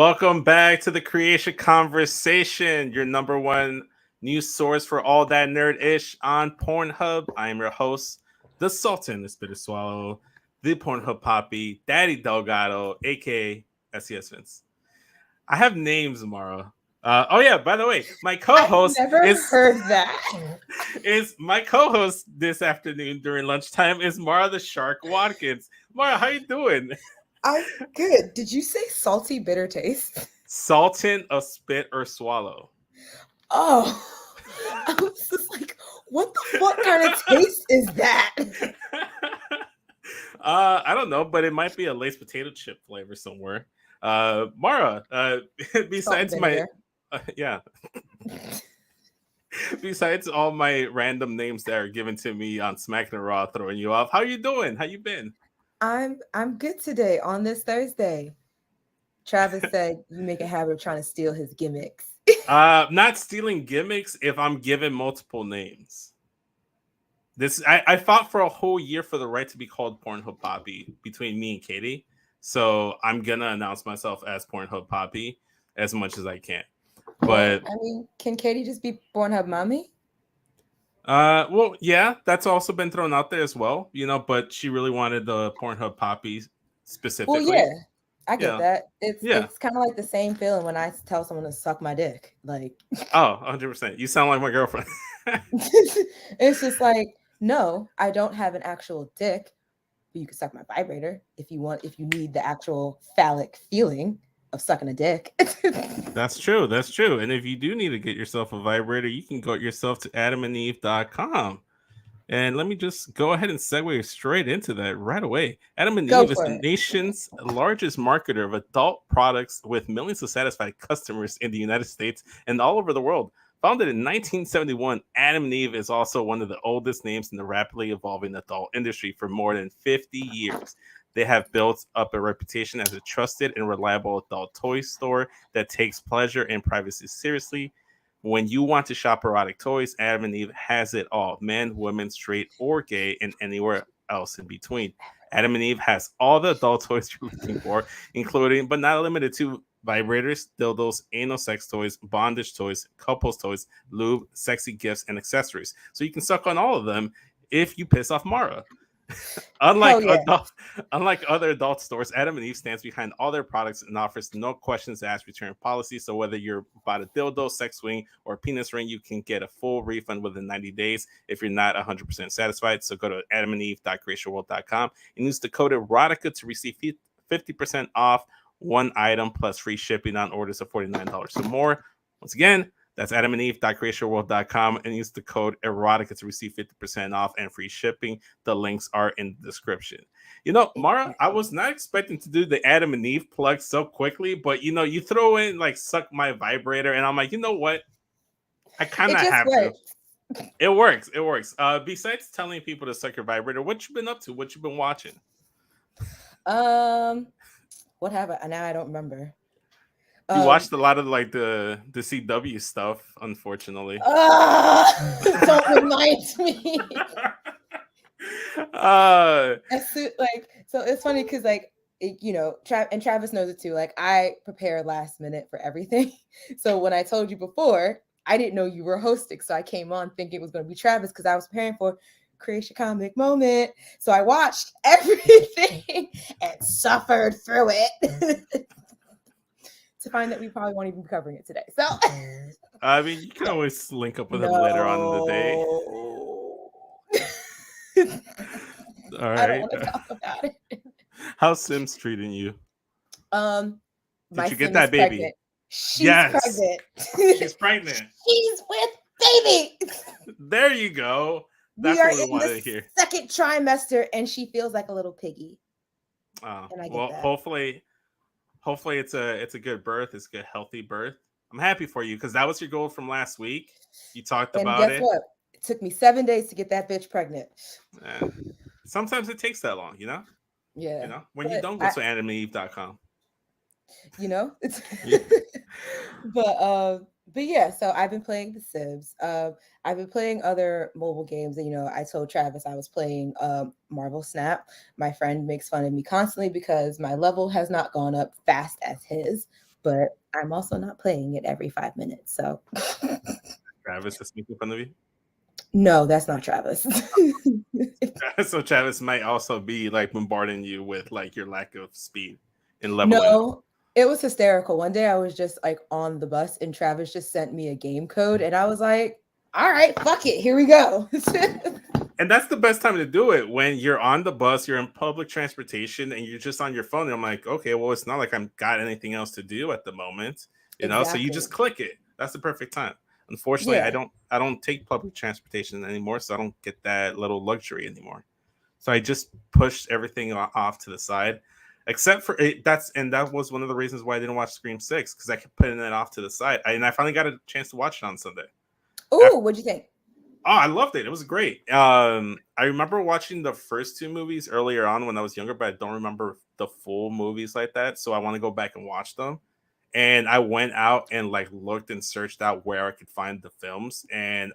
Welcome back to the Creatia Conversation, your number one news source for all that nerd-ish on Pornhub. I am your host, the Sultan, the Spitter Swallow, the Pornhub Poppy, Daddy Delgado, aka SES Vince. I have names, Mara. Oh yeah, by the way, my I've co-host never heard that. is my co-host this afternoon during lunchtime is Mara the Shark Watkins. Mara, how you doing? I'm good. Did you say salty bitter taste? Sultan of Spit or Swallow. Oh, I was just like, what the fuck kind of taste is that? I don't know, but it might be a Lay's potato chip flavor somewhere. Mara, Salt and besides my, vinegar. yeah, besides all my random names that are given to me on Smack and Raw throwing you off, how you doing? How you been? I'm good today on this Thursday. Travis said you make a habit of trying to steal his gimmicks. Not stealing gimmicks if I'm given multiple names. I fought for a whole year for the right to be called Pornhub Poppy between me and Katie. So I'm gonna announce myself as Pornhub Poppy as much as I can. Well, But I mean, can Katie just be Pornhub mommy? well, yeah, that's also been thrown out there as well, but she really wanted the Pornhub Poppy Well, specifically. yeah, I get Yeah. that. It's Yeah. it's kind of like the same feeling when I tell someone to suck my dick. Like, Oh, 100%. You sound like my girlfriend. it's just like, no, I don't have an actual dick, but you can suck my vibrator if you want, if you need the actual phallic feeling of sucking a dick. That's true. That's true. And if you do need to get yourself a vibrator, you can go yourself to adamandeve.com. And let me just go ahead and segue straight into that right away. Adam and Go Eve is for the it. nation's largest marketer of adult products with millions of satisfied customers in the United States and all over the world. Founded in 1971, Adam and Eve is also one of the oldest names in the rapidly evolving adult industry for more than 50 years. They have built up a reputation as a trusted and reliable adult toy store that takes pleasure and privacy seriously. When you want to shop erotic toys, Adam and Eve has it all: men, women, straight or gay, and anywhere else in between. Adam and Eve has all the adult toys you're looking for, including but not limited to vibrators, dildos, anal sex toys, bondage toys, couples toys, lube, sexy gifts, and accessories. So you can suck on all of them if you piss off Mara. Hell Unlike yeah. adult, unlike other adult stores, Adam and Eve stands behind all their products and offers no questions asked return policy. So whether you're about a dildo, sex swing, or penis ring, you can get a full refund within 90 days if you're not 100% satisfied. So go to adamandeve.creatiaworld.com and use the code erotica to receive 50% off one item plus free shipping on orders of $49 or more. Once again, that's adamandeve.creationworld.com and use the code erotica to receive 50% off and free shipping. The links are in the description. Mara, I was not expecting to do the Adam and Eve plug so quickly, but you throw in like suck my vibrator, and I'm like, you know what? I kind It of just have to. works. It works. It works. Besides telling people to suck your vibrator, what you been up to? What you been watching? Um, what have I? Now I don't remember. You Um, watched a lot of like the CW stuff, unfortunately. don't remind me. uh So it's funny because and Travis knows it too. Like, I prepare last minute for everything. So when I told you before, I didn't know you were hosting, so I came on thinking it was going to be Travis because I was preparing for Creatia Comic Moment. So I watched everything and suffered through it to find that we probably won't even be covering it today. So I mean, you can always link up with him later on in the day. no. All I don't right. want to talk about it. How's Sims treating you? Um, Did my you get sim is that baby? pregnant. She's Yes. pregnant. She's pregnant. She's with baby. There you go. We That's are what we in wanted the to hear. second trimester, and she feels like a little piggy, and I get Well, that. hopefully it's a good birth. It's a good healthy birth. I'm happy for you because that was your goal from last week. You talked And about guess it. what? It took me 7 days to get that bitch pregnant. Eh, sometimes it takes that long, Yeah, when you but don't go to animeeve.com. it's Yeah. but yeah, so I've been playing The Sims. I've been playing other mobile games, and I told Travis I was playing Marvel Snap. My friend makes fun of me constantly because my level has not gone up fast as his, but I'm also not playing it every 5 minutes. So Travis is making fun of you. no, that's not Travis. So Travis might also be like bombarding you with like your lack of speed and leveling up. No, it was hysterical. One day I was just like on the bus and Travis just sent me a game code and I was like, all right, fuck it, here we go. And that's the best time to do it when you're on the bus, you're in public transportation, and you're just on your phone. And I'm like, okay, well, it's not like I've got anything else to do at the moment, So you just Exactly. click it. That's the perfect time. Unfortunately, Yeah. I don't take public transportation anymore, so I don't get that little luxury anymore. So I just pushed everything off to the side, except for it. That was one of the reasons why I didn't watch Scream 6 because I kept putting it off to the side. And I finally got a chance to watch it on Sunday. Oh, what'd you think? Oh, I loved it. It was great. I remember watching the first two movies earlier on when I was younger, but I don't remember the full movies like that. So I want to go back and watch them. And I went out and like looked and searched out where I could find the films, and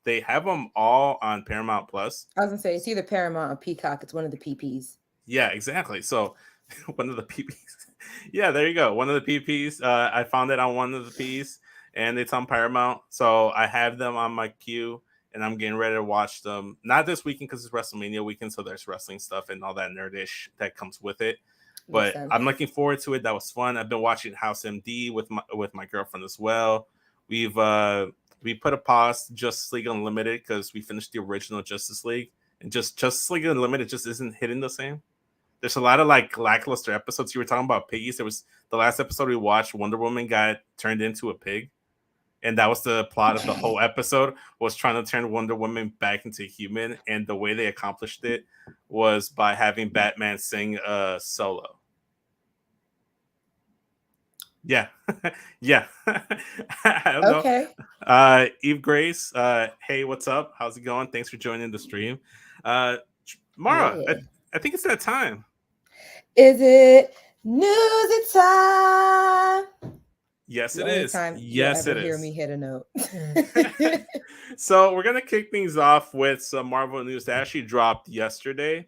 they have them all on Paramount Plus. I was gonna say it's either Paramount or Peacock. It's one of the PPs. Yeah, exactly. So one of the PPs. Yeah, there you go. One of the PPs. I found it on one of the Ps, and it's on Paramount. So I have them on my queue, and I'm getting ready to watch them. Not this weekend because it's WrestleMania weekend, so there's wrestling stuff and all that nerdish that comes with it. Makes But sense. I'm looking forward to it. That was fun. I've been watching House MD with my girlfriend as well. We've we put a pause to Justice League Unlimited because we finished the original Justice League, and just Justice League Unlimited just isn't hitting the same. There's a lot of like lackluster episodes. You were talking about piggies. There was the last episode we watched. Wonder Woman got turned into a pig, and that was the plot of the whole episode. Was trying to turn Wonder Woman back into a human, and the way they accomplished it was by having Batman sing solo. Yeah, yeah. I don't know. Okay. Eve Grace. Hey, what's up? How's it going? Thanks for joining the stream. Uh, Mara, Yeah. I think it's that time. Is it music time? Yes, The it only is. time you'll Yes, ever it hear me is. hit a note. So we're gonna kick things off with some Marvel news that actually dropped yesterday,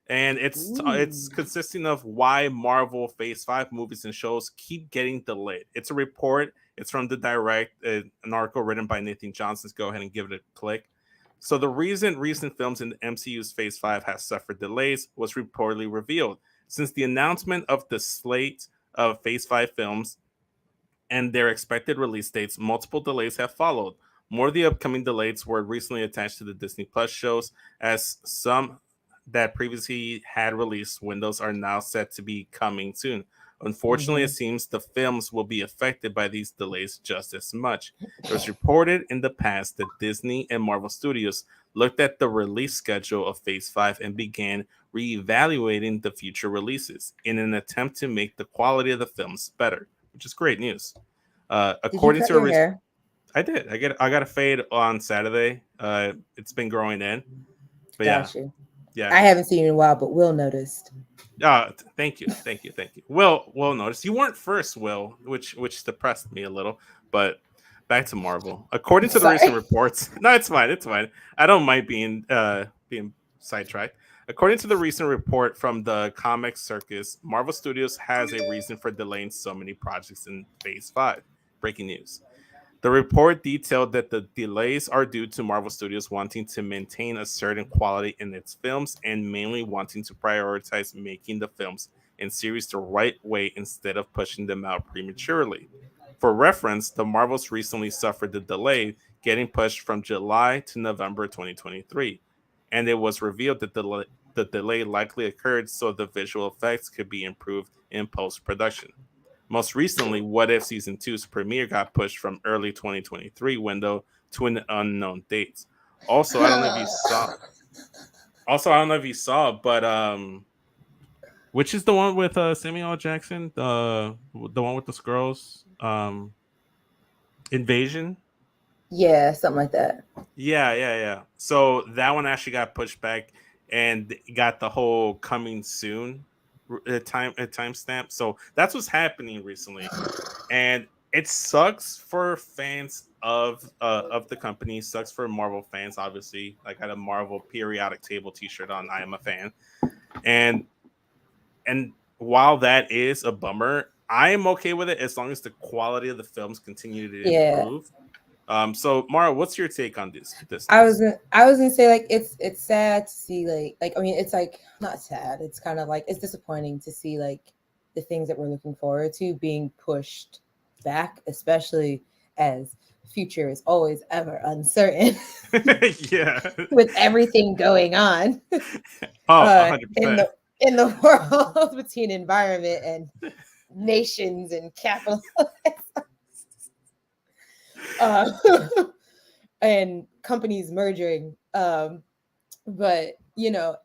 and it's Ooh. consisting of why Marvel Phase 5 movies and shows keep getting delayed. It's a report. It's from the Direct, an article written by Nathan Johnson. Go ahead and give it a click. So the reason recent films in the MCU's Phase 5 has suffered delays was reportedly revealed since the announcement of the slate of Phase 5 films and their expected release dates. Multiple delays have followed. More of the upcoming delays were recently attached to the Disney Plus shows, as some that previously had release windows are now set to be coming soon. Unfortunately, it Mhm. seems the films will be affected by these delays just as much. It was reported in the past that Disney and Marvel Studios looked at the release schedule of Phase 5 and began reevaluating the future releases in an attempt to make the quality of the films better, which is great news. Did you According cut to your hair? I did. I got a fade on Saturday. It's been growing in, but yeah, Got you. yeah. I haven't seen you in a while, but Will noticed. Thank you, thank you, thank you. Will notice you weren't first, Will, which depressed me a little. But back to Marvel. According to the recent Sorry. reports, no, it's fine, it's fine. I don't mind being sidetracked. According to the recent report from the Comic Circus, Marvel Studios has a reason for delaying so many projects in Phase 5. Breaking news. The report detailed that the delays are due to Marvel Studios wanting to maintain a certain quality in its films and mainly wanting to prioritize making the films and series the right way instead of pushing them out prematurely. For reference, the Marvels recently suffered the delay, getting pushed from July to November 2023, and it was revealed that the delay likely occurred so the visual effects could be improved in post production. Most recently, What If Season Two's premiere got pushed from early 2023 window to an unknown date. Also, I don't know if you saw. Also, I don't know if you saw, but which is the one with Samuel L. Jackson, the one with the Skrulls, Invasion. Yeah, something like that. Yeah, yeah, yeah. So that one actually got pushed back and got the whole coming soon timestamp. So that's what's happening recently, and it sucks for fans of the company. Sucks for Marvel fans, obviously. I got a Marvel periodic table T-shirt on. I am a fan, and while that is a bummer, I am okay with it as long as the quality of the films continue to Yeah. improve. So Mara, what's your take on this I news? was gonna, I was gonna say like it's sad to see like I mean it's like not sad, it's kind of like it's disappointing to see like the things that we're looking forward to being pushed back, especially as future is always ever uncertain Yeah. with everything going on Oh, in 100%. the world between environment and nations and capital uh, and companies merging. But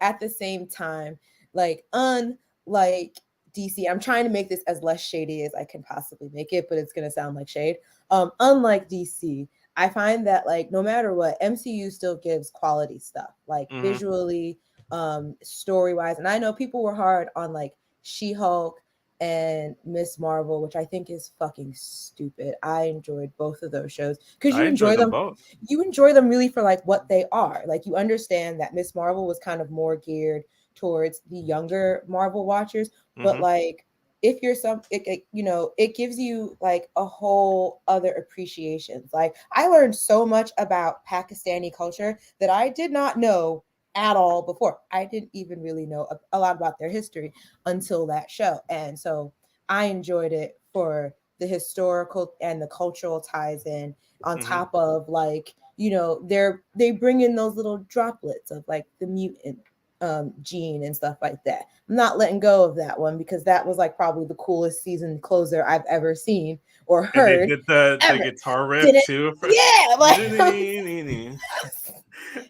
at the same time, like unlike DC, I'm trying to make this as less shady as I can possibly make it, but it's gonna sound like shade. Unlike DC, I find that like no matter what, MCU still gives quality stuff, like Hmm. visually, story wise. And I know people were hard on like She-Hulk and Miss Marvel, which I think is fucking stupid. I enjoyed both of those shows because I enjoyed them both. you enjoy them really for like what they are. Like you understand that Miss Marvel was kind of more geared towards the younger Marvel watchers, but Hmm. like if you're it gives you like a whole other appreciation. Like I learned so much about Pakistani culture that I did not know at all before. I didn't even really know a lot about their history until that show. And so I enjoyed it for the historical and the cultural ties in, on Hmm. top of like they bring in those little droplets of like the mutant gene and stuff like that. I'm not letting go of that one because that was like probably the coolest season closer I've ever seen or And they heard did the ever. guitar riff Did it? too. Yeah, like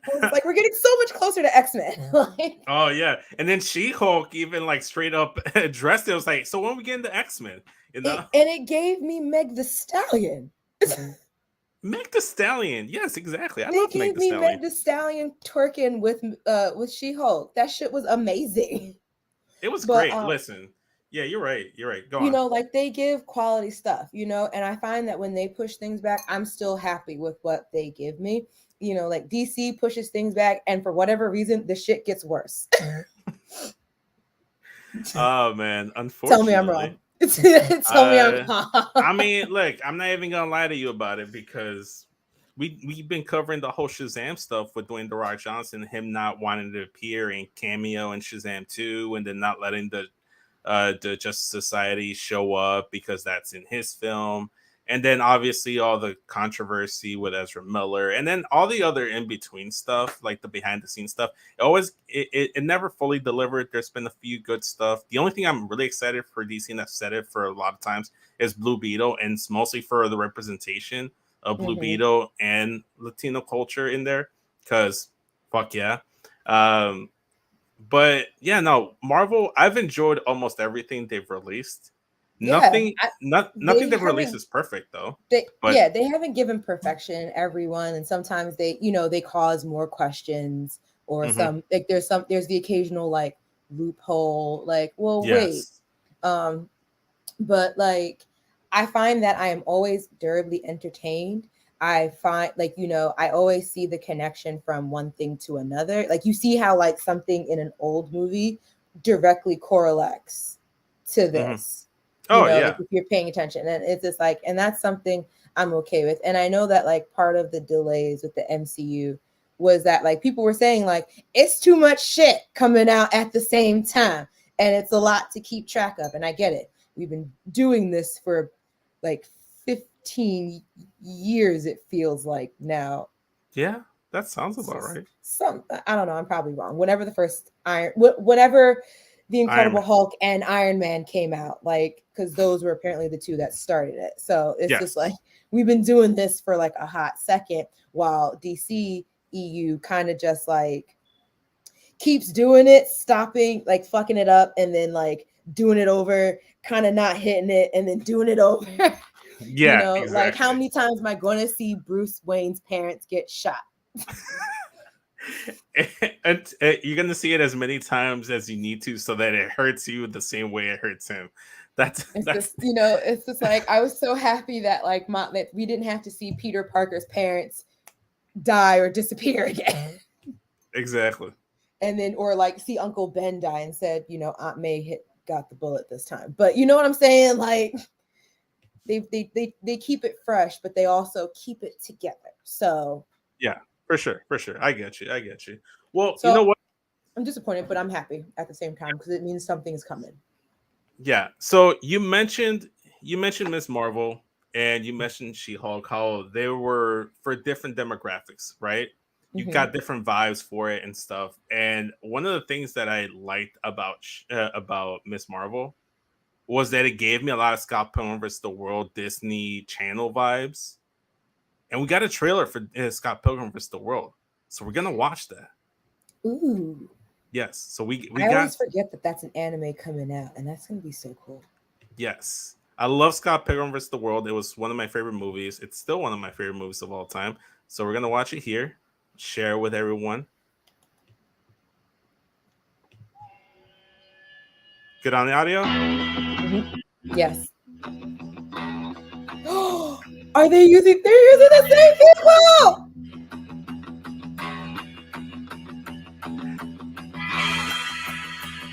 I was like, we're getting so much closer to X-Men. Like, Oh yeah, and then She-Hulk even like straight up addressed it. It was like, so when we get into X-Men, you know? it gave me Meg the Stallion. Meg the Stallion. Yes, exactly. I They love Meg gave the me Stallion. Meg the Stallion twerking with She-Hulk. That shit was amazing. It was But great. Listen, yeah, you're right. You're right. Go you on. know, like they give quality stuff, and I find that when they push things back, I'm still happy with what they give me. Like DC pushes things back, and for whatever reason, the shit gets worse. Oh man, Tell me I'm unfortunately. wrong. Tell me I'm Uh wrong. I mean, look, I'm not even gonna lie to you about it because we've been covering the whole Shazam stuff with Dwayne the Rock Johnson, him not wanting to appear and cameo in Shazam 2, and then not letting the Justice Society show up because that's in his film. And then obviously all the controversy with Ezra Miller, and then all the other in between stuff, like the behind the scenes stuff. It never fully delivered. There's been a few good stuff. The only thing I'm really excited for DC, and I've said it for a lot of times, is Blue Beetle, and it's mostly for the representation of Blue Hmm. Beetle and Latino culture in there. Because fuck yeah. Um, but yeah, no, Marvel, I've enjoyed almost everything they've released. Yeah, Nothing they they've released haven't. is perfect though. They But Yeah, they haven't given perfection in everyone, and sometimes they cause more questions, or mhm, there's the occasional like loophole, like, well, wait. yes. um but like I find that I am always durably entertained. I find like I always see the connection from one thing to another. Like you see how like something in an old movie directly correlates to Mhm. this. Oh Like yeah. if you're paying attention, and it's just like, and that's something I'm okay with. And I know that like part of the delays with the MCU was that like people were saying like it's too much shit coming out at the same time, and it's a lot to keep track of. And I get it. We've been doing this for like 15 years, it feels like now. Yeah, that sounds It's about just right. I don't know, I'm probably wrong. Whenever the first whenever the Iron Incredible Man. Hulk and Iron Man came out, like, because those were apparently the two that started it. So it's just Yes. like we've been doing this for like a hot second, while DC EU kind of just like keeps doing it, stopping, like fucking it up, and then like doing it over, kind of not hitting it, and then doing it over. Yeah, Like how exactly. many times am I going to see Bruce Wayne's parents get shot? And you're gonna see it as many times as you need to, so that it hurts you the same way it hurts him. That's It's that's just, it's just like I was so happy that like that we didn't have to see Peter Parker's parents die or disappear again. exactly. And then, or like see Uncle Ben die and said, Aunt May hit got the bullet this time. But you know what I'm saying? Like they keep it fresh, but they also keep it together. So Yeah, for sure, for sure. I get you. I get you. Well, you so know what? I'm disappointed, but I'm happy at the same time because it means something is coming. Yeah. So you mentioned Miss Marvel and you mentioned She-Hulk, how they were for different demographics, right? You Hmm. got different vibes for it and stuff. And one of the things that I liked about Miss Marvel was that it gave me a lot of Scott Pilgrim vs. the World Disney Channel vibes. And we got a trailer for Scott Pilgrim vs. the World, so we're gonna watch that. Ooh, Yes. So we I got always forget that that's an anime coming out, and that's gonna be so cool. yes. I love Scott Pilgrim vs. the World. It was one of my favorite movies. It's still one of my favorite movies of all time. So we're gonna watch it here, share with everyone. Good on the audio. Hmm. Yes. Are they using? They're using the same people.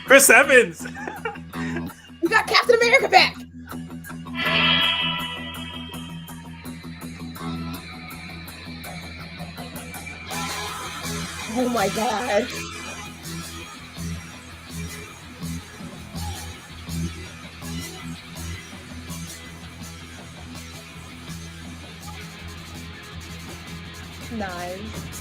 Chris Evans. We got Captain America back. Oh my god. Nice.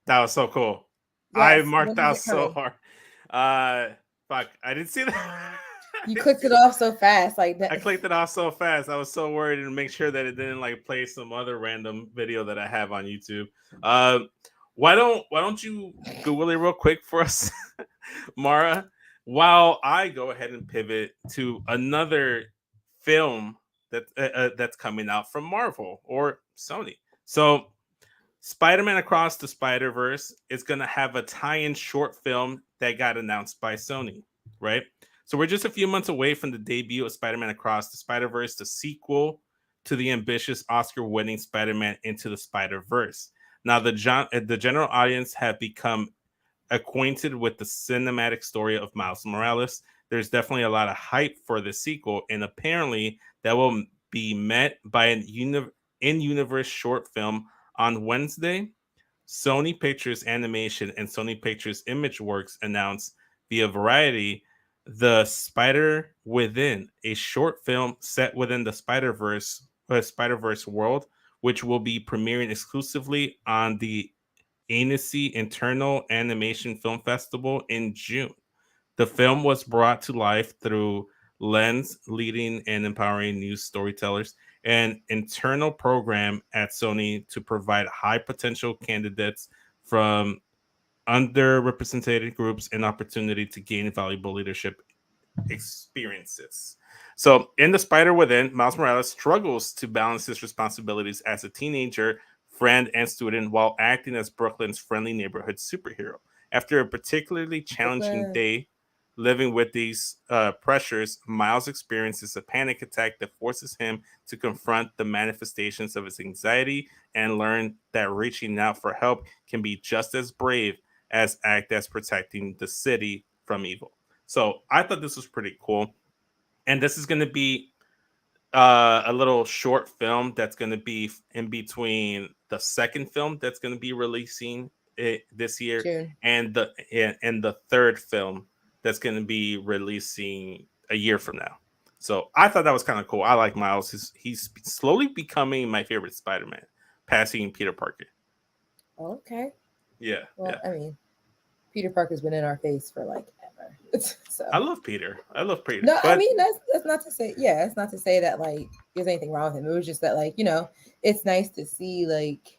That was so cool. I Yes. marked When is out it so coming? hard. Fuck, I didn't see that. I You didn't clicked see it off so fast, like I that. clicked it off so fast. I was so worried to make sure that it didn't like play some other random video that I have on YouTube. Uh, why don't you Google it real quick for us, Mara? While I go ahead and pivot to another film that's coming out from Marvel or Sony. So Spider-Man Across the Spider-Verse is going to have a tie-in short film that got announced by Sony, right? So we're just a few months away from the debut of Spider-Man Across the Spider-Verse, the sequel to the ambitious Oscar-winning Spider-Man Into the Spider-Verse. Now, the general audience have become acquainted with the cinematic story of Miles Morales. There's definitely a lot of hype for the sequel, and apparently that will be met by an in-universe short film on Wednesday. Sony Pictures Animation and Sony Pictures Imageworks announced via Variety the Spider Within, a short film set within the Spider-Verse world, which will be premiering exclusively on the Annecy Internal Animation Film Festival in June. The film was brought to life through Lens, leading and empowering new storytellers, an internal program at Sony to provide high potential candidates from underrepresented groups an opportunity to gain valuable leadership experiences. So, in The Spider Within, Miles Morales struggles to balance his responsibilities as a teenager, friend, and student while acting as Brooklyn's friendly neighborhood superhero. After a particularly challenging Brooklyn. day living with these pressures, Miles experiences a panic attack that forces him to confront the manifestations of his anxiety and learn that reaching out for help can be just as brave as act as protecting the city from evil. So I thought this was pretty cool. And this is going to be a little short film that's going to be in between the second film that's going to be releasing it this year June. and the third film that's going to be releasing a year from now. So I thought that was kind of cool. I like Miles. He's slowly becoming my favorite Spider-Man, passing Peter Parker. Okay. Yeah, Well, yeah. I mean, Peter Parker's been in our face for like ever. I So love Peter. I love Peter. no, I But mean that's not to say, yeah, it's not to say that like there's anything wrong with him. It was just that, like, it's nice to see like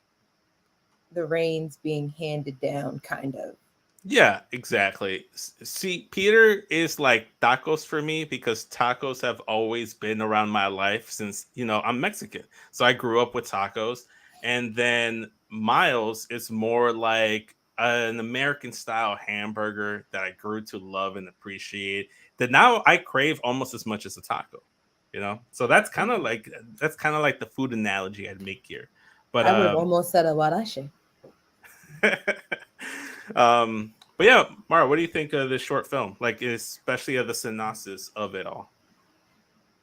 the reins being handed down, kind of. yeah, exactly. See, Peter is like tacos for me because tacos have always been around my life since, I'm Mexican. So I grew up with tacos. And then Miles is more like an American style hamburger that I grew to love and appreciate. that now I crave almost as much as a taco. You know, so that's kind of like the food analogy I'd make here. But I would have almost said a warashi. but yeah, Mara, what do you think of this short film? Like, especially of the synopsis of it all.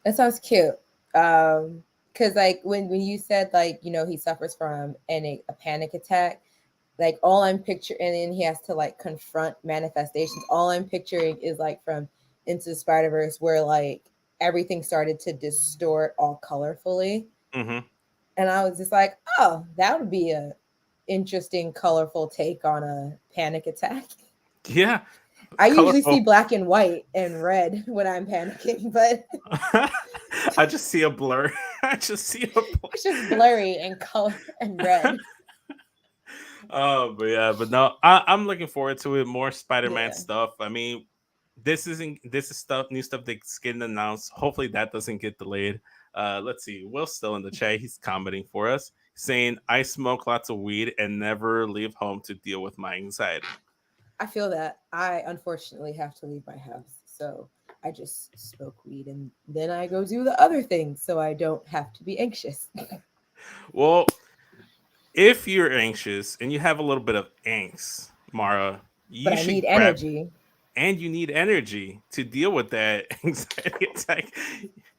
That sounds cute. Because like when you said like he suffers from a panic attack, like all I'm picturing, and then he has to like confront manifestations. All I'm picturing is like from Into the Spider Verse, where like everything started to distort all colorfully, Mm-hmm. and I was just like, oh, that would be a interesting, colorful take on a panic attack. Yeah, I usually see colorful. black and white and red when I'm panicking, but I just see a blur. I just see a blur. it's just blurry and color and red. Oh, but yeah, but no, I'm looking forward to it. More Spider-Man Yeah. stuff. I mean, this is stuff, new stuff that's getting announced. Hopefully that doesn't get delayed. Let's see. Will's still in the chat. He's commenting for us, saying, "I smoke lots of weed and never leave home to deal with my anxiety." I feel that I unfortunately have to leave my house. So I just smoke weed and then I go do the other things so I don't have to be anxious. Well, if you're anxious and you have a little bit of angst, Mara, But you I should need grab energy. and you need energy to deal with that anxiety attack,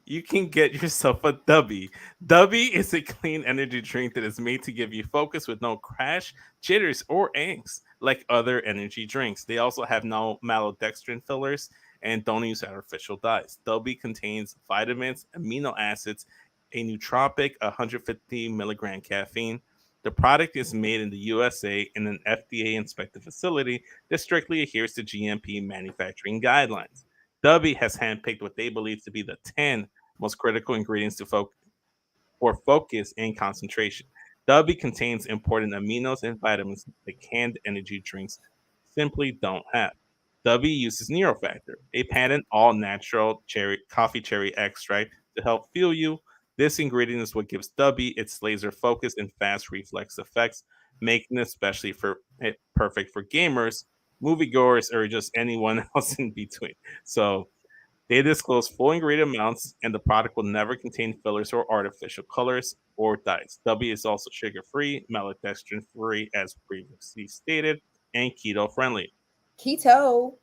you can get yourself a Dubby. Dubby is a clean energy drink that is made to give you focus with no crash, jitters, or angst like other energy drinks. They also have no maltodextrin fillers and don't use artificial dyes. Dubby contains vitamins, amino acids, a nootropic, 150 milligram caffeine. The product is made in the USA in an FDA inspected facility that strictly adheres to GMP manufacturing guidelines. Dubby has handpicked what they believe to be the 10 most critical ingredients for focus and concentration. Dubby contains important aminos and vitamins that canned energy drinks simply don't have. Dubby uses Neurofactor, a patent all natural coffee cherry extract to help fuel you. This ingredient is what gives Dubby its laser focus and fast reflex effects, making it especially perfect for gamers, moviegoers, or just anyone else in between. So they disclose full ingredient amounts, and the product will never contain fillers or artificial colors or dyes. W is also sugar free, maltodextrin free, as previously stated, and keto friendly. Keto.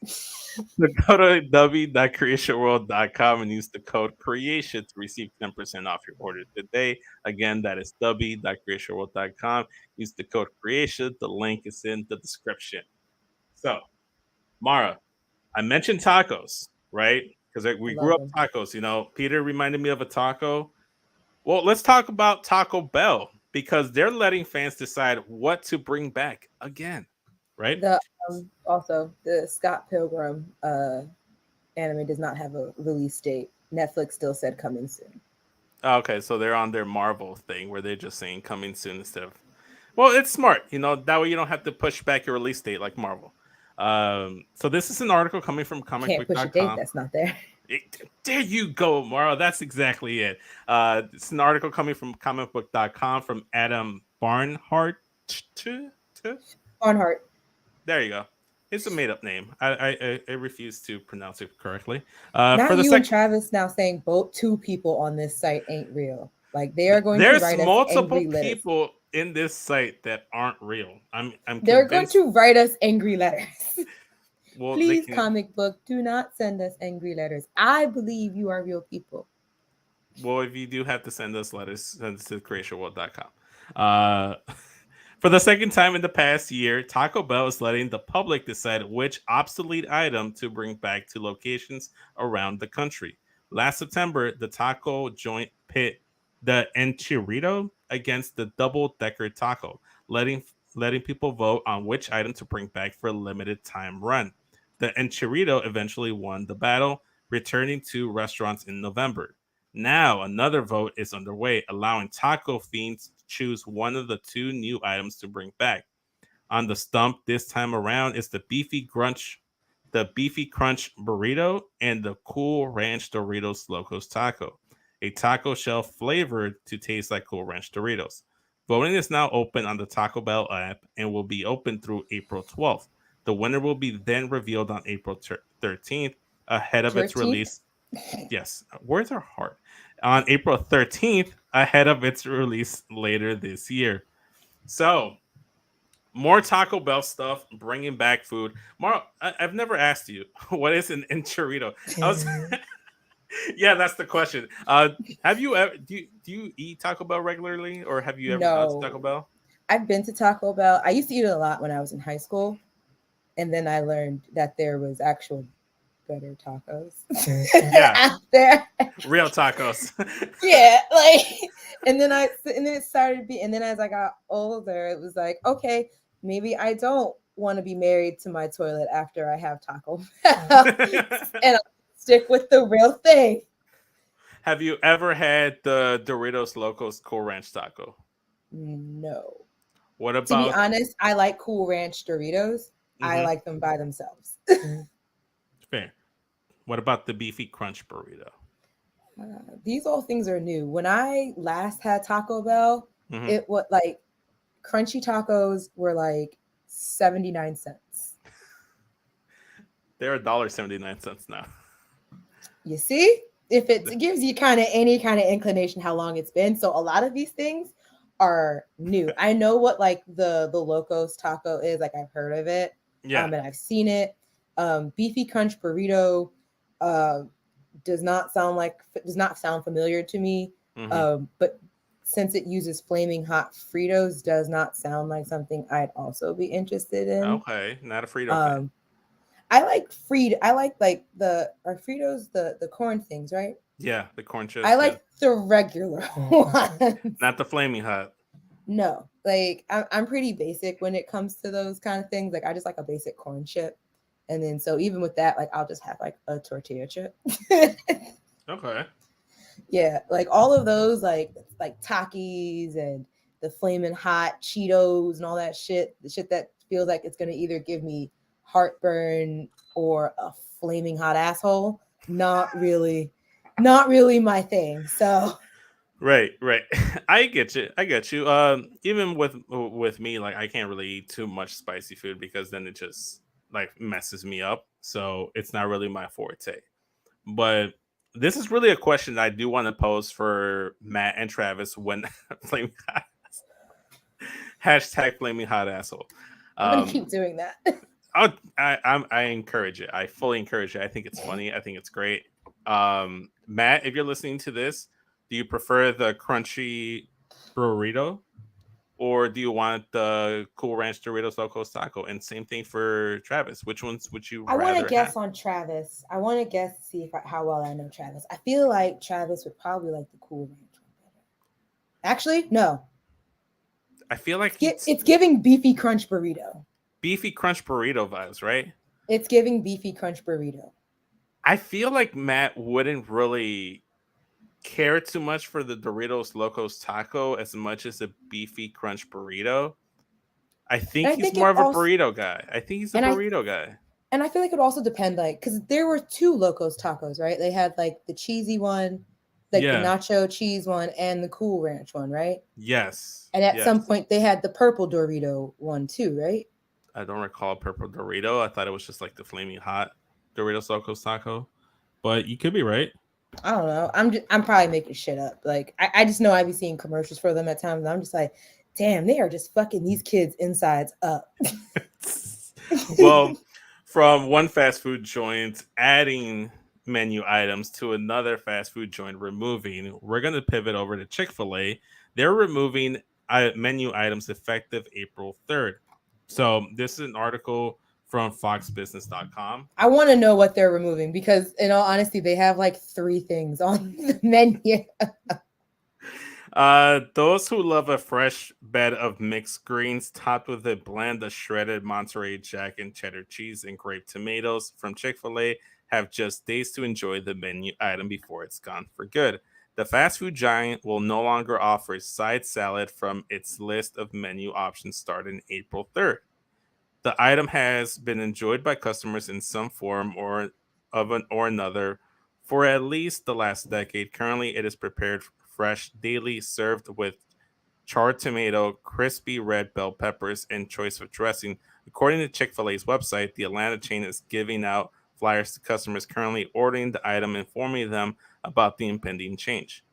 So go to w.creatiaworld.com and use the code CREATION to receive 10% off your order today. Again, that is w.creatiaworld.com. Use the code CREATION. The link is in the description. So, Mara, I mentioned tacos, right? Because I we grew love up them. tacos. You know, Peter reminded me of a taco. Well, let's talk about Taco Bell because they're letting fans decide what to bring back again, right? The also the Scott Pilgrim anime does not have a release date. Netflix still said coming soon. Okay, so they're on their Marvel thing where they're just saying coming soon instead of. Well, it's smart, you know. That way you don't have to push back your release date like Marvel. So this is an article coming from Can't push a date comicbook.com. that's not there. There you go, Mara. That's exactly it. It's an article coming from comicbook.com from Adam Barnhart. Barnhart. There you go. It's a made up name. I refuse to pronounce it correctly. For Not the you and second, Travis now saying both two people on this site ain't real. Like they are going to there's write us multiple angry letters. people in this site that aren't real. I'm They're going convinced. to write us angry letters. Well, they Please, can. comic book, do not send us angry letters. I believe you are real people. Well, if you do have to send us letters, send it to creatiaworld.com. For the second time in the past year, Taco Bell is letting the public decide which obsolete item to bring back to locations around the country. Last September, the taco joint pit the enchilada against the double decker taco, letting people vote on which item to bring back for a limited time run. The enchilada eventually won the battle, returning to restaurants in November. Now, another vote is underway, allowing taco fiends to choose one of the two new items to bring back. On the stump this time around is the beefy crunch burrito, and the cool ranch Doritos Locos taco, a taco shell flavored to taste like Cool Ranch Doritos. Voting is now open on the Taco Bell app and will be open through April 12th. The winner will be then revealed on April 13th. ahead of its 13th. release. Yes, where's our heart? On April 13th, ahead of its release later this year. So, more Taco Bell stuff, bringing back food. Mar, I've never asked you what is an enchilada. I was, yeah, that's the question. Have you ever do you eat Taco Bell regularly, or have you ever gone to Taco No, Bell? I've been to Taco Bell. I used to eat it a lot when I was in high school, and then I learned that there was actual better tacos Yeah, out there. real tacos. Yeah, like, and then it started be, and then as I got older, it was like, okay, maybe I don't want to be married to my toilet after I have Taco Bell, and I'll stick with the real thing. Have you ever had the Doritos Locos Cool Ranch taco? No. What To be about honest, I like Cool Ranch Doritos. I mm-hmm, like them by themselves. fair? What about the beefy crunch burrito? These all things are new. When I last had Taco Bell, Mm-hmm. it was like crunchy tacos were like 79 cents. They're $1.79 now. You see? If it gives you kind of any kind of inclination how long it's been. So a lot of these things are new. I know what like the Locos taco is, like I've heard of it. Yeah. And I've seen it. Beefy crunch burrito uh does not sound familiar to me. Mm-hmm. But since it uses flaming hot Fritos, does not sound like something I'd also be interested in. Okay, not a Frito fan. Um, I like I like the are Fritos the corn things, right? Yeah, the corn I chips. Yeah, like the regular ones. not the flaming hot. No, like I'm pretty basic when it comes to those kind of things. Like I just like a basic corn chip, and then so even with that, like I'll just have like a tortilla chip. Okay. Yeah, like all of those, like Takis and the flaming hot Cheetos and all that shit. The shit that feels like it's gonna either give me heartburn or a flaming hot asshole. Not really my thing. So Right, right. I get you. I get you. Even with me, like I can't really eat too much spicy food because then it just like messes me up. So it's not really my forte. But this is really a question I do want to pose for Matt and Travis when flaming hot, hashtag flaming hot asshole. I'm gonna Um, keep doing that. I encourage it. I fully encourage it. I think it's funny. I think it's great. Matt, if you're listening to this, do you prefer the crunchy burrito or do you want the Cool Ranch Doritos Locos Taco? And same thing for Travis. Which ones would you I want to rather have? guess on Travis. I want to guess to see how well I know Travis. I feel like Travis would probably like the Cool Ranch one better. Actually, no. I feel like it's It's giving beefy crunch burrito. beefy crunch burrito vibes, right? It's giving beefy crunch burrito. I feel like Matt wouldn't really care too much for the Doritos Locos Taco as much as a beefy crunch burrito. I And think I he's think more it of a also burrito guy. I think he's a and I burrito guy. and I feel like it would also depend, like, because there were two Locos tacos, right? They had like the cheesy one, like the Yeah. nacho cheese one, and the Cool Ranch one, right? Yes. And at some Yes. point they had the purple Dorito one too, right? I don't recall purple Dorito. I thought it was just like the flaming hot Doritos Locos Taco. But you could be right. I don't know. I'm probably making shit up. Like I just know I be seeing commercials for them at times. And I'm just like, damn, they are just fucking these kids' insides up. Well, from one fast food joint adding menu items to another fast food joint removing, we're going to pivot over to Chick-fil-A. They're removing menu items effective April 3rd. So this is an article from foxbusiness.com. I want to know what they're removing because, in all honesty, they have like three things on the menu. Those who love a fresh bed of mixed greens topped with a blend of shredded Monterey Jack and cheddar cheese and grape tomatoes from Chick-fil-A have just days to enjoy the menu item before it's gone for good. The fast food giant will no longer offer side salad from its list of menu options starting April 3rd. The item has been enjoyed by customers in some form or another for at least the last decade. Currently, it is prepared fresh daily, served with charred tomato, crispy red bell peppers, and choice of dressing. According to Chick-fil-A's website, the Atlanta chain is giving out flyers to customers currently ordering the item, informing them about the impending change.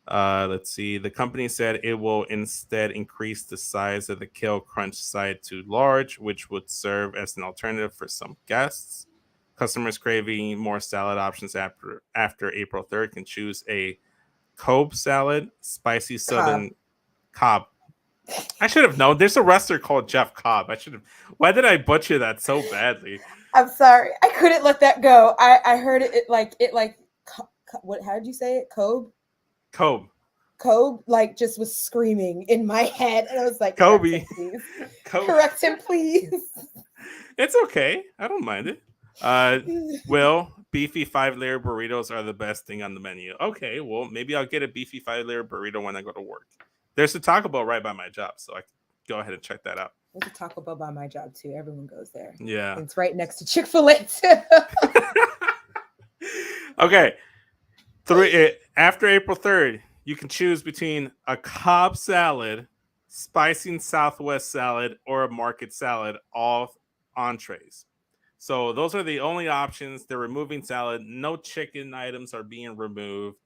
Let's see. The company said it will instead increase the size of the Kale Crunch side to large, which would serve as an alternative for some guests. Customers craving more salad options after April 3rd can choose a Cobb salad, spicy Cobb. southern Cobb. I should have known. There's a wrestler called Jeff Cobb. I should have. Why did I butcher that so badly? I'm sorry. I couldn't let that go. I heard it like what? How did you say it? Cobb. Cobb. Cobb like just was screaming in my head, and I was like, Kobe. please. Kobe. Correct him, please. It's okay. I don't mind it. Will, beefy 5-layer burritos are the best thing on the menu. Okay, well, maybe I'll get a beefy 5-layer burrito when I go to work. There's a Taco Bell right by my job, so I can go ahead and check that out. There's a Taco Bell by my job too. Everyone goes there. Yeah. And it's right next to Chick-fil-A too. Okay. After April 3rd, you can choose between a Cobb salad, spicy Southwest salad, or a market salad, all entrees. So those are the only options. They're removing salad. No chicken items are being removed.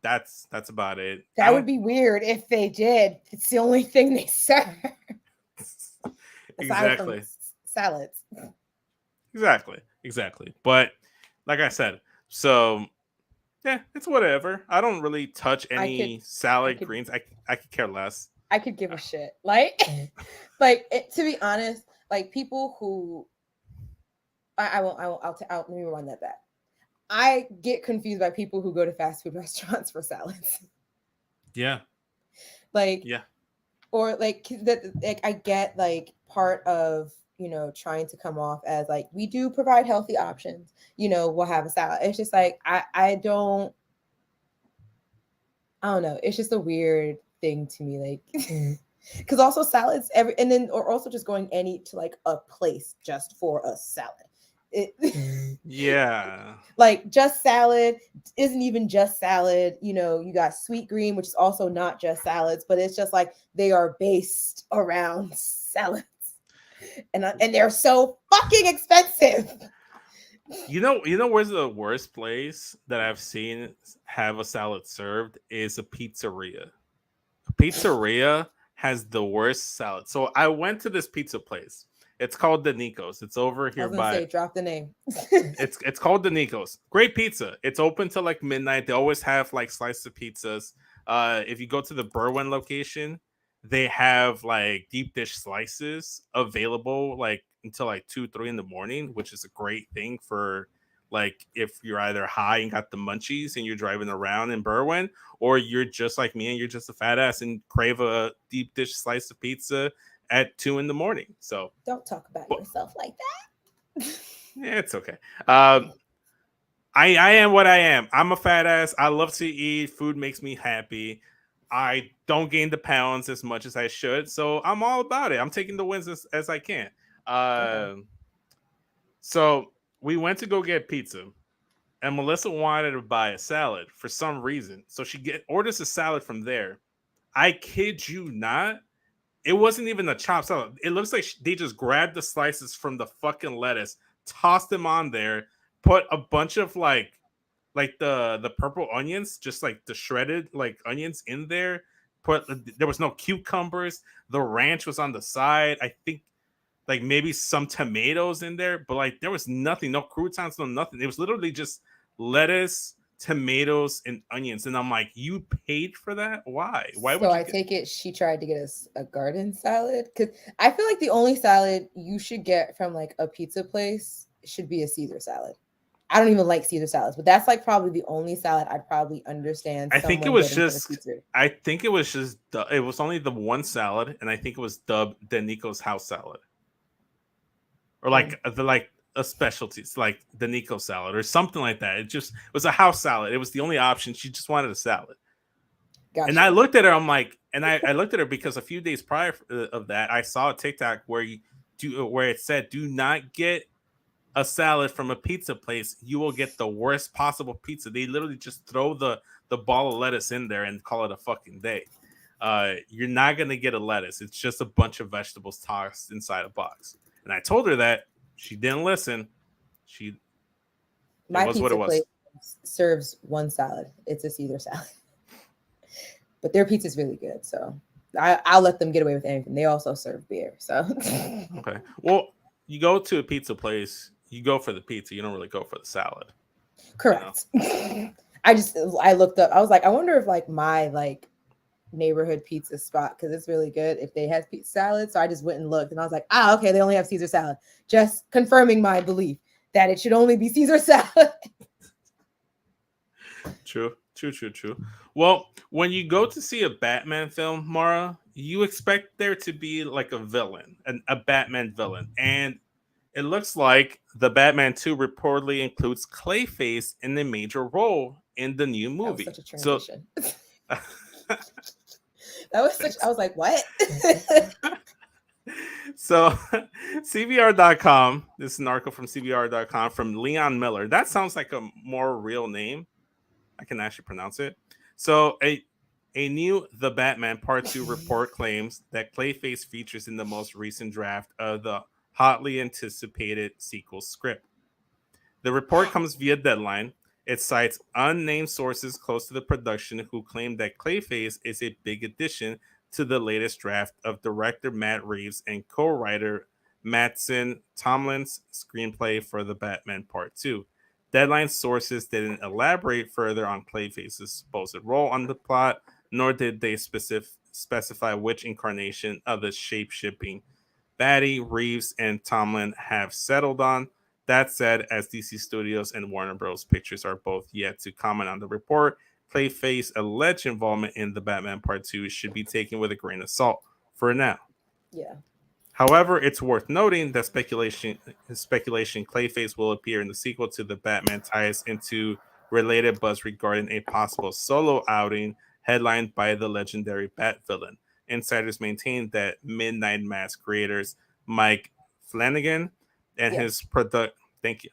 That's about it. That would be weird if they did. It's the only thing they serve. Aside from salads. Exactly. But like I said, so yeah, it's whatever. I don't really touch any salad greens. I could care less. I could give a shit. Like to be honest, like people who let me rewind that back. I get confused by people who go to fast food restaurants for salads. Yeah. Or like that. Like I get like part of trying to come off as like we do provide healthy options. We'll have a salad. It's just like I don't know. It's just a weird thing to me, like because also salads or also just going to like a place just for a salad. Yeah. Like just salad isn't even just salad. You got sweet green, which is also not just salads, but it's just like they are based around salads, and they're so fucking expensive. You know where's the worst place that I've seen have a salad served is a pizzeria. A pizzeria has the worst salad. So I went to this pizza place. It's called the Nico's. It's over here drop the name. it's called the Nico's. Great pizza. It's open till like midnight. They always have like slices of pizzas. If you go to the Berwyn location, they have like deep dish slices available like until like 2-3 in the morning, which is a great thing for like if you're either high and got the munchies and you're driving around in Berwyn, or you're just like me and you're just a fat ass and crave a deep dish slice of pizza at 2 in the morning. So don't talk about yourself like that. Yeah, it's okay. I am what I am. I'm a fat ass. I love to eat. Food makes me happy. I don't gain the pounds as much as I should, so I'm all about it. I'm taking the wins as I can. Okay. So we went to go get pizza, and Melissa wanted to buy a salad for some reason. So she orders a salad from there. I kid you not, it wasn't even a chopped salad. It looks like they just grabbed the slices from the fucking lettuce, tossed them on there, put a bunch of like the purple onions, just like the shredded like onions in there. There was no cucumbers. The ranch was on the side. I think like maybe some tomatoes in there, but like there was nothing, no croutons, no nothing. It was literally just lettuce, tomatoes, and onions. And I'm like, you paid for that? Why? Why would you? So I take it she tried to get us a garden salad? Because I feel like the only salad you should get from like a pizza place should be a Caesar salad. I don't even like Caesar salads, but that's like probably the only salad I'd probably understand. I think it was it was only the one salad, and I think it was dubbed the Nico's house salad, or like a specialty, like the Nico salad or something like that. It was a house salad. It was the only option. She just wanted a salad. Gotcha. And I looked at her. I'm like, and I looked at her because a few days prior of that, I saw a TikTok where it said, "Do not get a salad from a pizza place. You will get the worst possible pizza." They literally just throw the ball of lettuce in there and call it a fucking day. You're not gonna get a lettuce. It's just a bunch of vegetables tossed inside a box. And I told her that. She didn't listen. She it My was what it pizza place was. serves one salad. It's a Caesar salad, but their pizza's really good. So I'll let them get away with anything. They also serve beer. So Okay. Well, you go to a pizza place, you go for the pizza. You don't really go for the salad. You know. correct. I looked up. I was like, I wonder if like my like neighborhood pizza spot because it's really good if they have pizza salad. So I just went and looked and I was like, okay, they only have Caesar salad. Just confirming my belief that it should only be Caesar salad. True, true, true, true. Well, when you go to see a Batman film, Mara, you expect there to be like a villain, a Batman villain, and it looks like the Batman 2 reportedly includes Clayface in a major role in the new That was movie. such a So, transition. That was such. I thanks. was like, what? So, CBR.com, this is an article from CBR.com from Leon Miller. That sounds like a more real name. I can actually pronounce it. So, a new The Batman Part 2 report claims that Clayface features in the most recent draft of the hotly anticipated sequel script. The report comes via Deadline. It cites unnamed sources close to the production who claim that Clayface is a big addition to the latest draft of director Matt Reeves and co-writer Mattson Tomlin's screenplay for The Batman Part 2. Deadline sources didn't elaborate further on Clayface's supposed role on the plot, nor did they specify which incarnation of the shape-shifting baddie Reeves and Tomlin have settled on. That said, as DC Studios and Warner Bros. Pictures are both yet to comment on the report, Clayface's alleged involvement in the Batman Part 2 should be taken with a grain of salt for now. Yeah. However, it's worth noting that speculation Clayface will appear in the sequel to the Batman ties into related buzz regarding a possible solo outing headlined by the legendary Bat villain. Insiders maintain that Midnight Mass creators Mike Flanagan and Yeah. his thank you,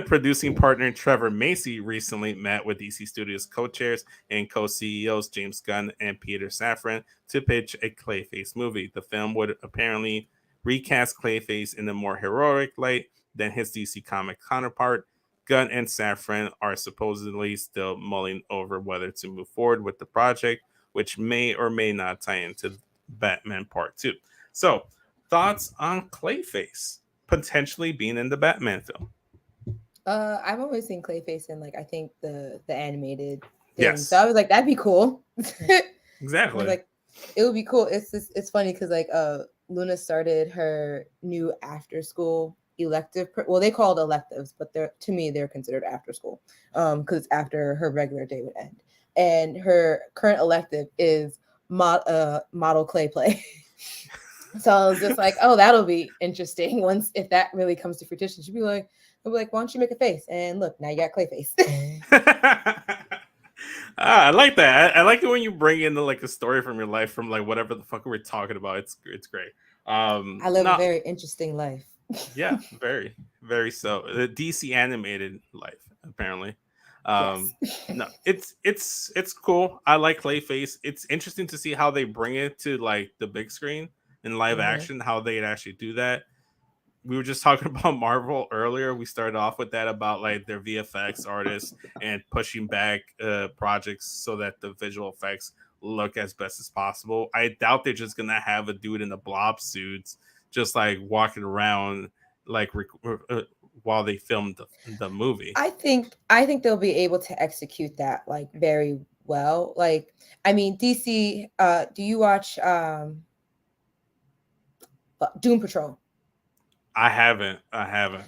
producing partner Trevor Macy recently met with DC Studios co-chairs and co-CEOs James Gunn and Peter Safran to pitch a Clayface movie. The film would apparently recast Clayface in a more heroic light than his DC comic counterpart. Gunn and Safran are supposedly still mulling over whether to move forward with the project, which may or may not tie into Batman Part 2. So, thoughts on Clayface potentially being in the Batman film? I've always seen Clayface in like I think the animated thing. So Yes, I was like, that'd be cool. I was exactly. like, it would be cool. It's funny because like Luna started her new after school elective. Well, they call it electives, but they're to me they're considered after school. Because it's after her regular day would end. And her current elective is model clay play. So I was just like, oh, that'll be interesting once if that really comes to fruition. She'd be like, I'll be like, why don't you make a face? And look, now you got clay face. I like that. I like it when you bring in like a story from your life, from like whatever the fuck we're talking about. It's great. I live a Not very interesting life. Yeah, very, very so. The DC animated life, apparently. Yes. No, it's cool. I like Clayface. It's interesting to see how they bring it to like the big screen in live Hmm. action, how they actually do that. We were just talking about Marvel earlier. We started off with that about like their VFX artists and pushing back projects so that the visual effects look as best as possible. I doubt they're just gonna have a dude in the blob suits just like walking around like while they film the movie. I think they'll be able to execute that like very well. Like, I mean, DC. Do you watch Doom Patrol? I haven't. I haven't.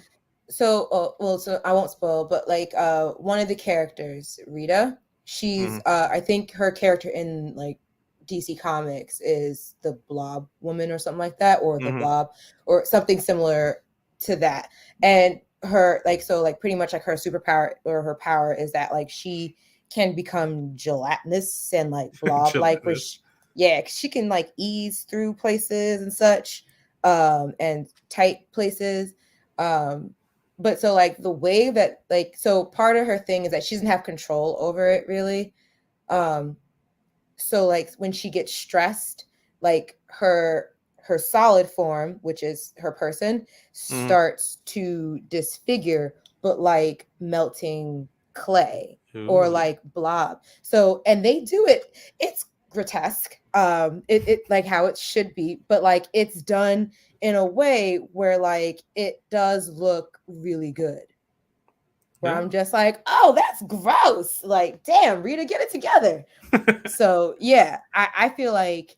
So well, so I won't spoil, but like one of the characters, Rita, she's Hmm. I think her character in like DC Comics is the Blob woman or something like that, or the Hmm. Blob or something similar to that. And her like so like pretty much like her superpower or her power is that like she can become gelatinous and like blob like where Gelatinous. she, yeah, she can like ease through places and such and tight places um but so like the way that like so part of her thing is that she doesn't have control over it really um so like when she gets stressed like her her solid form, which is her person, Mhm. starts to disfigure, but like melting clay or Ooh. like blob. So, and they do it, it's grotesque. It like how it should be, but like it's done in a way where like it does look really good. Where Yeah. I'm just like, oh, that's gross. Like, damn, Rita, get it together. So yeah, I feel like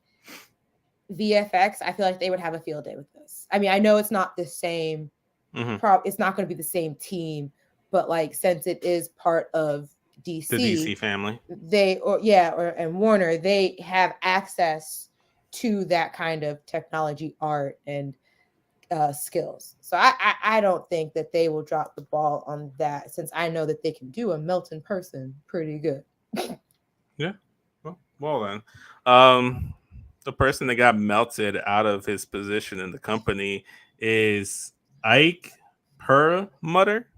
VFX, I feel like they would have a field day with this. I mean, I know it's not the same Mhm. it's not going to be the same team, but like since it is part of The DC DC, family. they or yeah, or and Warner, they have access to that kind of technology, art, and skills. So I don't think that they will drop the ball on that, since I know that they can do a melting person pretty good. Yeah. Well then. Um, the person that got melted out of his position in the company is Ike Perlmutter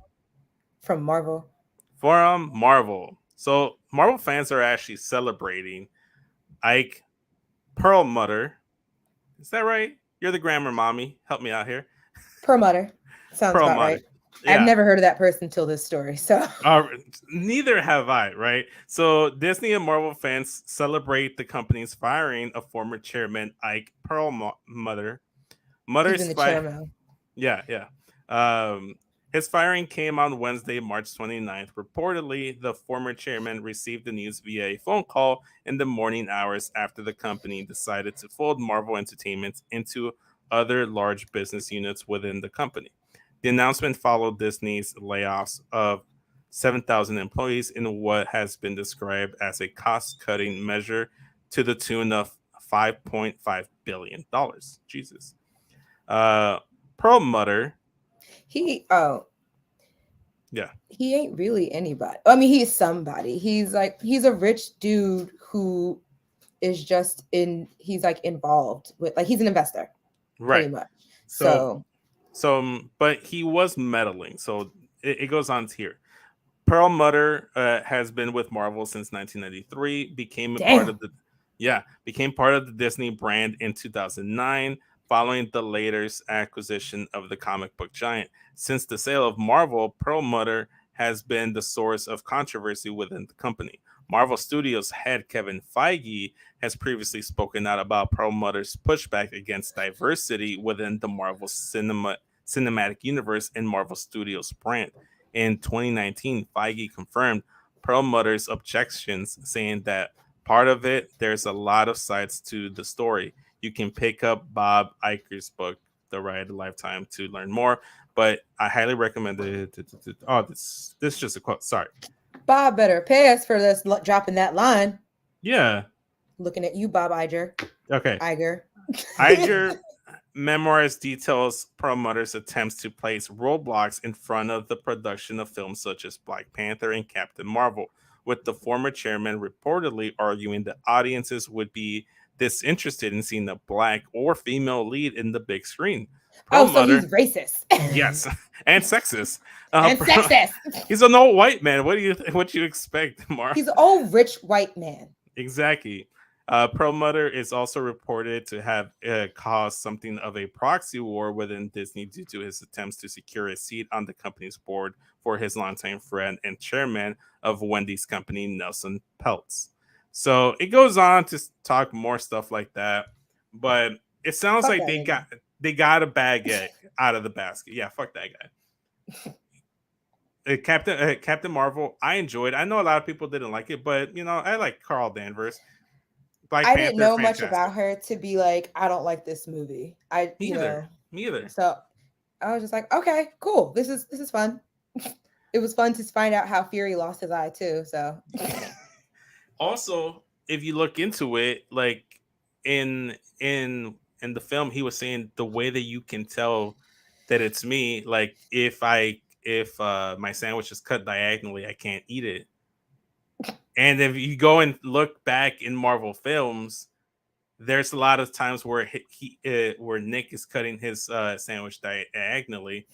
From Marvel. from Marvel. So Marvel fans are actually celebrating Ike Perlmutter. Is that right? You're the grammar mommy. Help me out here. Perlmutter. Sounds about Perlmutter. right. I've Yeah. never heard of that person till this story. So Uh, Neither have I, right? So Disney and Marvel fans celebrate the company's firing of former chairman Ike Perlmutter. he's in Mutter's the chair fi- mode. Yeah, yeah. Um, his firing came on Wednesday, March 29th. Reportedly, the former chairman received the news via a phone call in the morning hours after the company decided to fold Marvel Entertainment into other large business units within the company. The announcement followed Disney's layoffs of 7,000 employees in what has been described as a cost cutting measure to the tune of $5.5 billion. Jesus. Uh, Perlmutter, He oh, yeah, he ain't really anybody. I mean, he's somebody. He's a rich dude who is just in he's like involved with, like, he's an investor right. pretty much. So, So but he was meddling. So it goes on to here. Perlmutter has been with Marvel since 1993. damn. Became part of the Disney brand in 2009, following the latest acquisition of the comic book giant. Since the sale of Marvel, Perlmutter has been the source of controversy within the company. Marvel Studios head Kevin Feige has previously spoken out about Perlmutter's pushback against diversity within the cinematic universe and Marvel Studios brand. In 2019, Feige confirmed Perlmutter's objections, saying that part of it, there's a lot of sides to the story. You can pick up Bob Iger's book, The Ride of a Lifetime, to learn more. But I highly recommend it. Oh, this is just a quote. Sorry. Bob better pay us for this dropping that line. Yeah. Looking at you, Bob Iger. Okay. Iger. Iger memoirs details Perlmutter's attempts to place roadblocks in front of the production of films such as Black Panther and Captain Marvel, with the former chairman reportedly arguing that audiences would be disinterested in seeing a black or female lead in the big screen. Oh, so he's Perlmutter, racist. yes, and sexist. And sexist. He's an old white man. What do you expect, Mar? He's an old rich white man. Exactly. Perlmutter is also reported to have caused something of a proxy war within Disney due to his attempts to secure a seat on the company's board for his longtime friend and chairman of Wendy's company, Nelson Peltz. So it goes on to talk more stuff like that, but it sounds Fuck like that nigga. they got a bag out of the basket. Yeah, fuck that guy. Captain Marvel, I enjoyed. I know a lot of people didn't like it, but I like Carl Danvers. Black I didn't Panther, know much about fantastic. her to be like, I don't like this movie. Me either. Me either. So I was just like, okay, cool. This is fun. It was fun to find out how Fury lost his eye too. So Also, if you look into it, like in the film, he was saying the way that you can tell that it's me, like if my sandwich is cut diagonally, I can't eat it. And if you go and look back in Marvel films, there's a lot of times where where Nick is cutting his sandwich diagonally,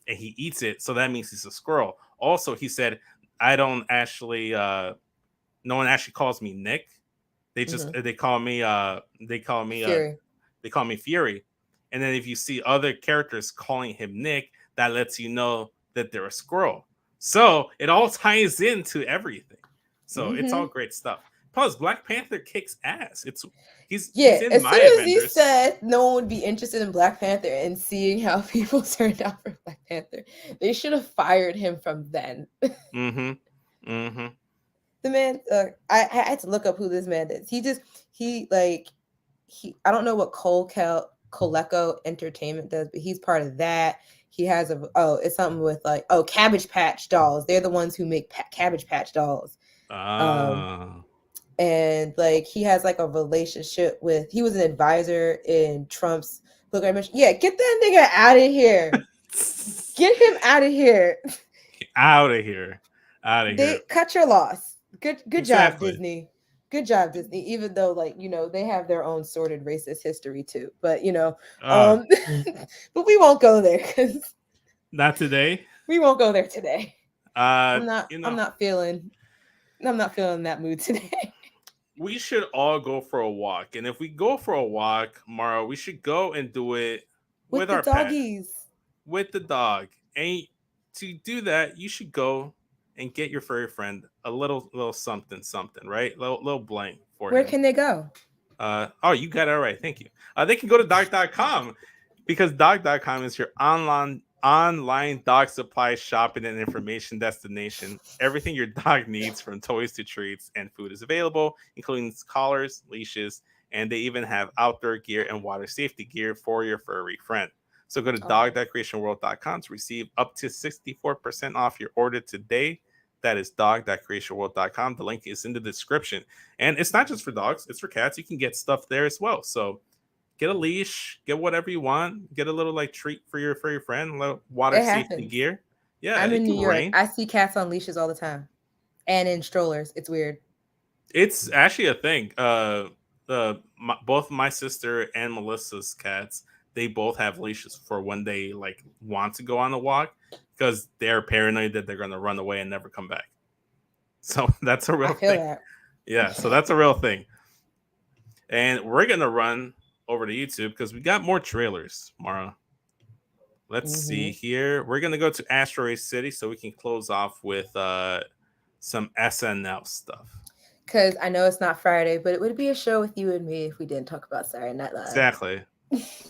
and he eats it. So that means he's a squirrel. Also, he said, "I don't actually. No one actually calls me Nick. They just mhm. they call me. They call me. Fury. they call me Fury. And then if you see other characters calling him Nick, that lets you know that they're a Skrull. So it all ties into everything. So it's all great stuff. Plus, Black Panther kicks ass. He's in as my soon as Avengers. you said no one would be interested in Black Panther and seeing how people turned out for Black Panther, they should have fired him from then. The man, I had to look up who this man is. I don't know what Coleco Entertainment does, but he's part of that. He has it's something with Cabbage Patch Dolls. They're the ones who make Cabbage Patch Dolls. And he has a relationship with. He was an advisor in Trump's program. Yeah, get that nigga out of here. Get him out of here. Out of here. They cut your loss. Good job, Disney. Good job, Disney. Even though, they have their own sordid racist history too. But but we won't go there because not today. We won't go there today. I'm not feeling that mood today. We should all go for a walk, and if we go for a walk, Mara, we should go and do it with our doggies, with the dog. And to do that, you should go and get your furry friend a little something, right? Little blank for Where him. can they go? You got it all right. Thank you. They can go to dog.com because dog.com is your online dog supply shopping and information destination. Everything your dog needs, from toys to treats and food, is available, including collars, leashes, and they even have outdoor gear and water safety gear for your furry friend. So go to dog.creationworld.com to receive up to 64% off your order today. That is dog.creationworld.com. The link is in the description. And it's not just for dogs, it's for cats. You can get stuff there as well. So get a leash, get whatever you want, get a little treat for your friend, a little water safety gear. Yeah, I'm in New York. I see cats on leashes all the time, and in strollers. It's weird. It's actually a thing. Both my sister and Melissa's cats, they both have leashes for when they want to go on a walk, because they're paranoid that they're going to run away and never come back. So that's a real thing. That. Yeah, so that's a real thing. And we're going to run over to YouTube because we got more trailers, Mara. Let's see here. We're going to go to Asteroid City so we can close off with some SNL stuff. Because I know it's not Friday, but it would be a show with you and me if we didn't talk about Saturday Night Live. Exactly.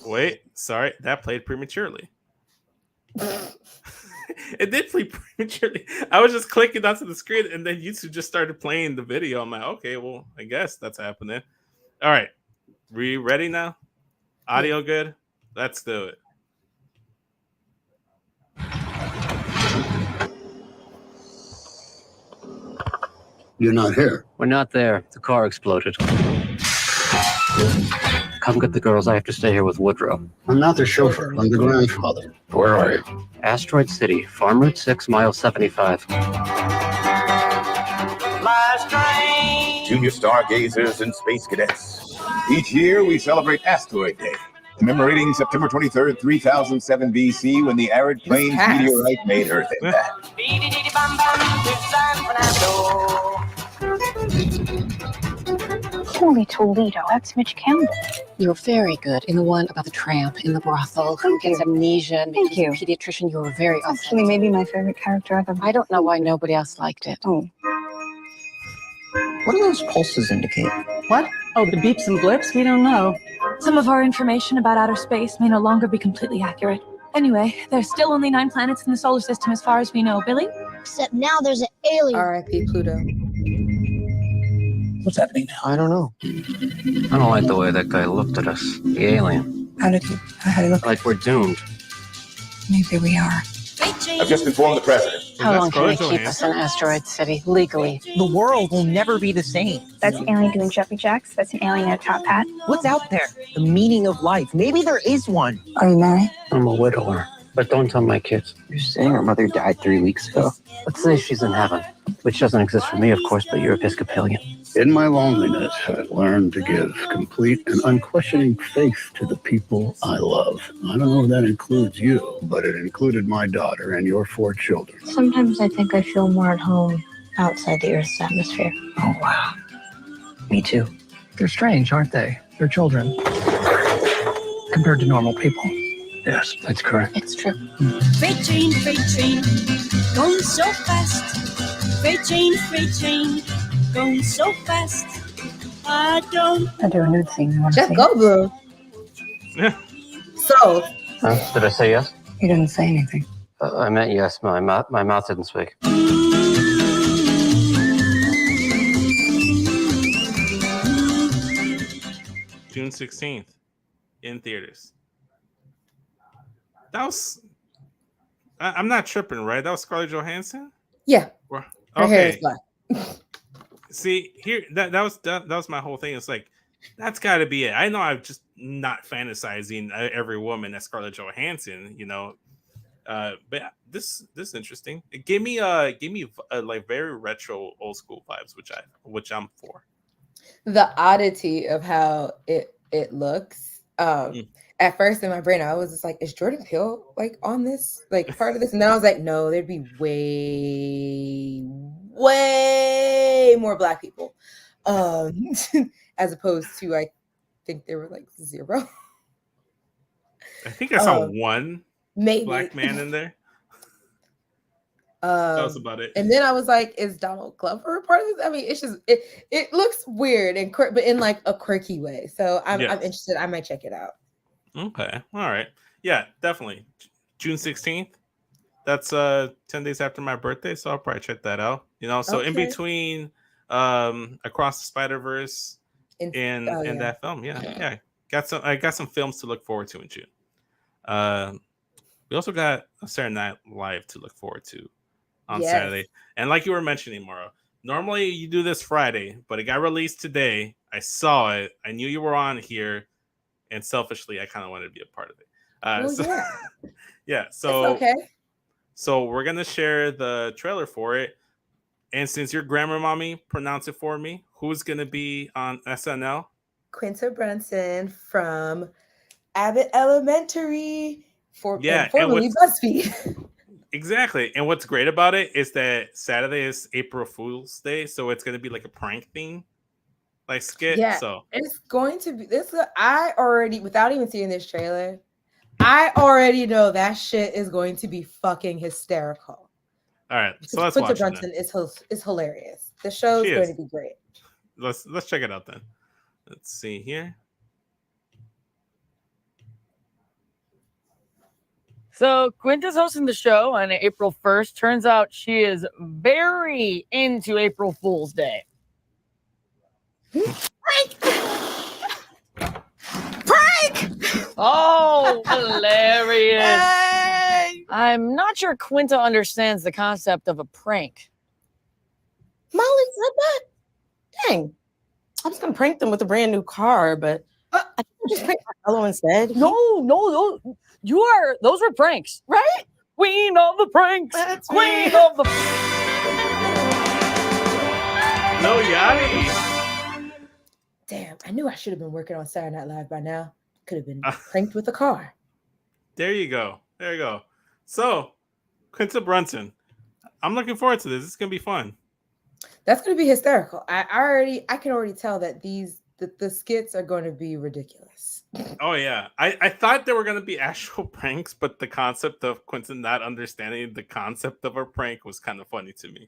Wait, sorry, that played prematurely. It did play prematurely. I was just clicking onto the screen, and then YouTube just started playing the video. I'm like, okay, well, I guess that's happening. All right, we ready now? Audio good? Let's do it. You're not here. We're not there. The car exploded. Come get the girls. I have to stay here with Woodrow. I'm not the chauffeur. I'm the grandfather. Where are you? Asteroid City, Farm Route 6, mile 75. Junior stargazers and space cadets. Each year we celebrate Asteroid Day, commemorating September 23rd, 3007 BC, when the arid plains meteorite made Earth impact. Holy Toledo, that's Mitch Campbell. You're very good in the one about the tramp in the brothel who gets amnesia and Thank you. pediatrician. You were very Actually, maybe my favorite character ever. I don't know why nobody else liked it. Oh. What do those pulses indicate? What? Oh, the beeps and blips? We don't know. Some of our information about outer space may no longer be completely accurate. Anyway, there's still only 9 planets in the solar system as far as we know. Billy? Except now there's an alien. R.I.P. Pluto. What's happening now? I don't know. I don't like the way that guy looked at us. The alien. How did he look? Like we're doomed. Maybe we are. I've just informed the president. How long can they keep us in Asteroid City legally? The world will never be the same. That's an alien doing jumping jacks. That's an alien in a top hat. What's out there? The meaning of life. Maybe there is one. Are you married? I'm a widower. But don't tell my kids. You're saying her mother died 3 weeks ago? Let's say she's in heaven, which doesn't exist for me, of course, but you're Episcopalian. In my loneliness, I've learned to give complete and unquestioning faith to the people I love. I don't know if that includes you, but it included my daughter and your 4 children. Sometimes I think I feel more at home outside the Earth's atmosphere. Oh, wow. Me too. They're strange, aren't they? They're children. compared to normal people. Yes, that's correct. It's true. Freight train, going so fast. Freight train, going so fast. I don't. I do a nude scene. You want to Jeff see it? Goldblum. So Huh? Did I say yes? You didn't say anything. I meant yes. My mouth didn't speak. June 16th in theaters. That was. I'm not tripping, right? That was Scarlett Johansson. yeah, her hair is Okay. black. See here, that was my whole thing. It's like that's got to be it. I know I'm just not fantasizing every woman as Scarlett Johansson, but this is interesting. Give me like very retro old school vibes, which I'm for. The oddity of how it looks. At first in my brain, I was just like, is Jordan Peele like on this, like part of this? And then I was like, no, there'd be way more black people. As opposed to I think there were like 0. I think I saw one maybe black man in there. That was about it. And then I was like, is Donald Glover part of this? I mean, it's just it looks weird and but in like a quirky way. So I'm interested. I might check it out. Okay. All right. Yeah, definitely. June 16th. That's 10 days after my birthday, so I'll probably check that out. So in between Across the Spider-Verse and that film. Yeah. I got some films to look forward to in June. We also got a Saturday Night Live to look forward to on Saturday. And like you were mentioning, Mauro, normally you do this Friday, but it got released today. I saw it. I knew you were on here. And selfishly, I kind of wanted to be a part of it. Yeah. So it's okay. So we're gonna share the trailer for it. And since your grammar mommy pronounced it for me, who's gonna be on SNL? Quinta Brunson from Abbott Elementary, formerly BuzzFeed. Exactly. And what's great about it is that Saturday is April Fool's Day, so it's gonna be like a prank thing. Like skit, so it's going to be this. I already, without even seeing this trailer, I already know that shit is going to be fucking hysterical. All right, so let's Quinta watch Brunson is hilarious. The show is going to be great. Let's check it out then. Let's see here. So Quinta's hosting the show on April 1st. Turns out she is very into April Fool's Day. Prank! Oh, hilarious. Hey! I'm not sure Quinta understands the concept of a prank. Molly said that? Dang. I was going to prank them with a brand new car, but I think I just prank Marcello instead. No, those were pranks, right? Queen of the pranks. That's Queen right. of the No Yachty. Damn, I knew I should have been working on Saturday Night Live by now. Could have been pranked with a car. There you go. So, Quinta Brunson. I'm looking forward to this. It's gonna be fun. That's gonna be hysterical. I can already tell that the skits are going to be ridiculous. Oh yeah. I thought there were gonna be actual pranks, but the concept of Quinta not understanding the concept of a prank was kind of funny to me.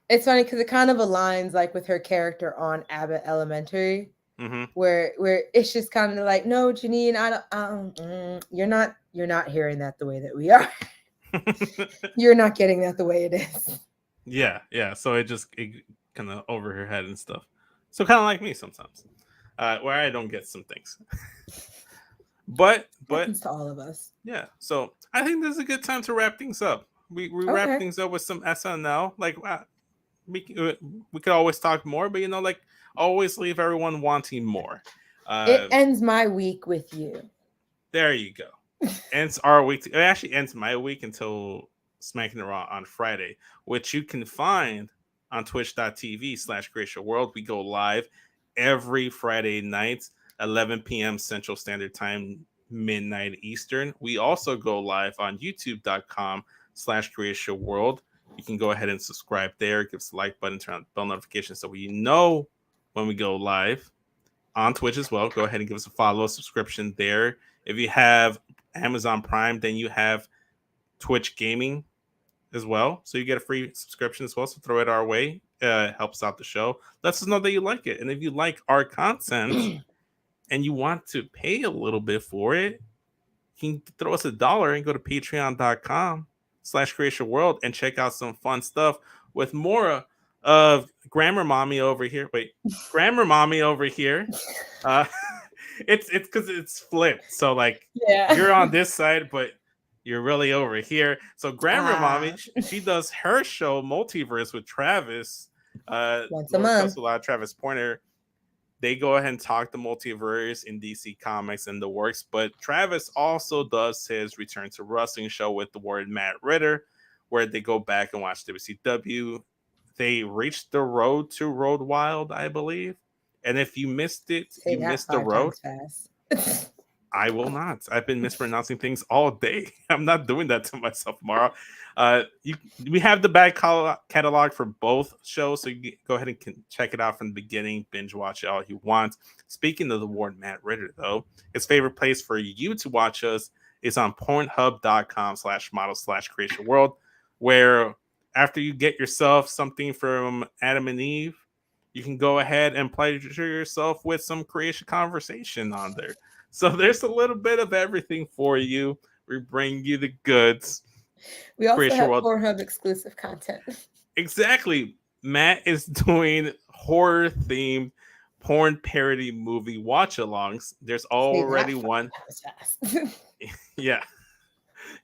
It's funny because it kind of aligns like with her character on Abbott Elementary, where it's just kind of like, no, Janine, you're not hearing that the way that we are. You're not getting that the way it is. Yeah. So it kind of over her head and stuff. So kind of like me sometimes, where I don't get some things. but happens to all of us. Yeah. So I think this is a good time to wrap things up. We wrap things up with some SNL. Like we could always talk more, but like always leave everyone wanting more. It ends my week with you. There you go. Ends our week. It actually ends my week until Smacking It Raw on Friday, which you can find on twitch.tv/Creatia World. We go live every Friday night, 11 p.m. Central Standard Time, midnight Eastern. We also go live on youtube.com/Creatia World. You can go ahead and subscribe there. Give us a like button, turn on the bell notifications so we know when we go live. on Twitch as well. Go ahead and give us a follow, subscription there. If you have Amazon Prime, then you have Twitch Gaming as well. So you get a free subscription as well. So throw it our way. Helps out the show. Lets us know that you like it. And if you like our content and you want to pay a little bit for it, you can throw us $1 and go to patreon.com/Creatia World and check out some fun stuff with more of Grammar Mommy over here. Wait, Grammar Mommy over here. It's because it's flipped. So like you're on this side, but you're really over here. So Grammar Mommy, she does her show Multiverse with Travis. Once a month. Travis Pointer. They go ahead and talk the multiverse in DC Comics and the works, but Travis also does his Return to Wrestling show with the word Matt Ritter, where they go back and watch WCW. They reached the road to Road Wild, I believe. And if you missed it, you missed the road. I will not. I've been mispronouncing things all day. I'm not doing that to myself tomorrow. We have the back catalog for both shows, so you can go ahead and check it out from the beginning, binge watch it all you want. Speaking of the Ward Matt Ritter, though, his favorite place for you to watch us is on pornhub.com/model/Creatia World, where after you get yourself something from Adam and Eve, you can go ahead and pleasure yourself with some Creatia Conversation on there. So there's a little bit of everything for you. We bring you the goods. We also have Pornhub exclusive content. Exactly. Matt is doing horror-themed porn parody movie watch-alongs. There's already one. Yeah.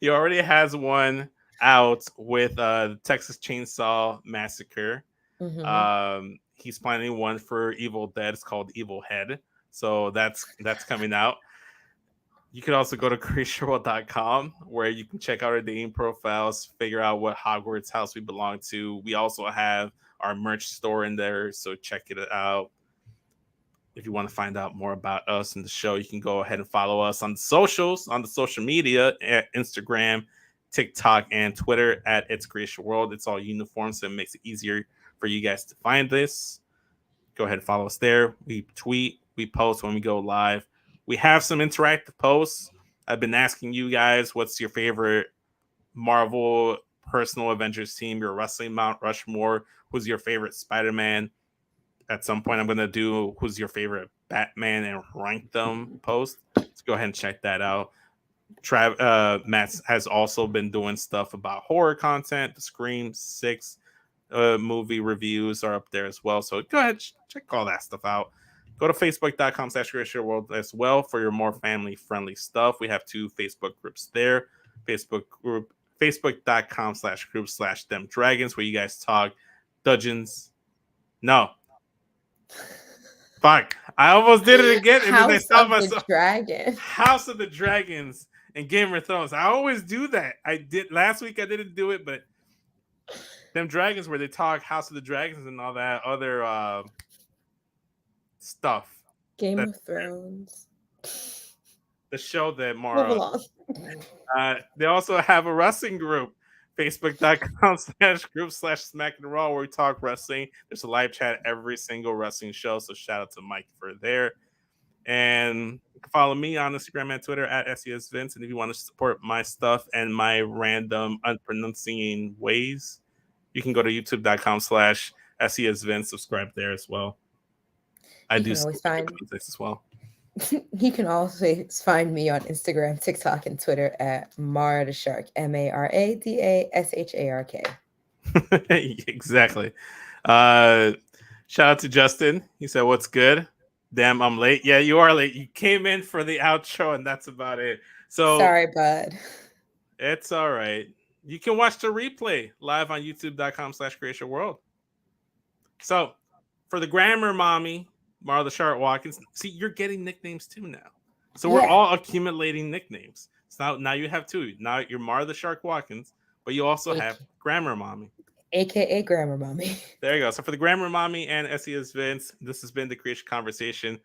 He already has one out with Texas Chainsaw Massacre. Mm-hmm. He's planning one for Evil Dead. It's called Evil Head. So that's coming out. You can also go to creatiaworld.com where you can check out our dating profiles, figure out what Hogwarts house we belong to. We also have our merch store in there, so check it out. If you want to find out more about us and the show, you can go ahead and follow us on the socials, on the social media, at Instagram, TikTok, and Twitter at It's Creatia World. It's all uniform, so it makes it easier for you guys to find this. Go ahead and follow us there. We tweet, we post when we go live. We have some interactive posts. I've been asking you guys, what's your favorite Marvel personal Avengers team, your wrestling Mount Rushmore? Who's your favorite Spider-Man? At some point, I'm going to do who's your favorite Batman and rank them post. So go ahead and check that out. Matt has also been doing stuff about horror content. The Scream 6 movie reviews are up there as well. So go ahead, check all that stuff out. Go to facebook.com/Creatia World as well for your more family-friendly stuff. We have 2 Facebook groups there. Facebook.com/group/Them Dragons, where you guys talk Dungeons. No. Fuck. I almost did it again. And then I stopped myself. House of the Dragons and Game of Thrones. I always do that. I did last week. I didn't do it, but Them Dragons, where they talk House of the Dragons and all that other stuff. Game of Thrones. The show that Mara. They also have a wrestling group. Facebook.com/group/Smack and Raw, where we talk wrestling. There's a live chat every single wrestling show. So shout out to Mike for there. And you can follow me on Instagram and Twitter at SESVince. And if you want to support my stuff and my random unpronouncing ways, you can go to youtube.com/SESVince. Subscribe there as well. I do always find this as well. You can also find me on Instagram, TikTok, and Twitter at Mara the Shark, MARADASHARK. Exactly. Shout out to Justin. He said, "What's good? Damn, I'm late." Yeah, you are late. You came in for the outro, and that's about it. So sorry, bud. It's all right. You can watch the replay live on youtube.com/Creatia World. So for the Grammar Mommy, Mara the Shark Watkins. See, you're getting nicknames too now. So we're all accumulating nicknames. So now you have 2. Now you're Mara the Shark Watkins, but you also have Grammar Mommy. AKA Grammar Mommy. There you go. So for the Grammar Mommy and SESVince, this has been the Creatia Conversation.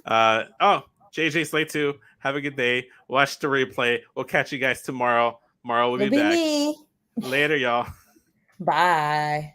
JJ Slay 2. Have a good day. Watch the replay. We'll catch you guys tomorrow. Mara will be back. Me. Later, y'all. Bye.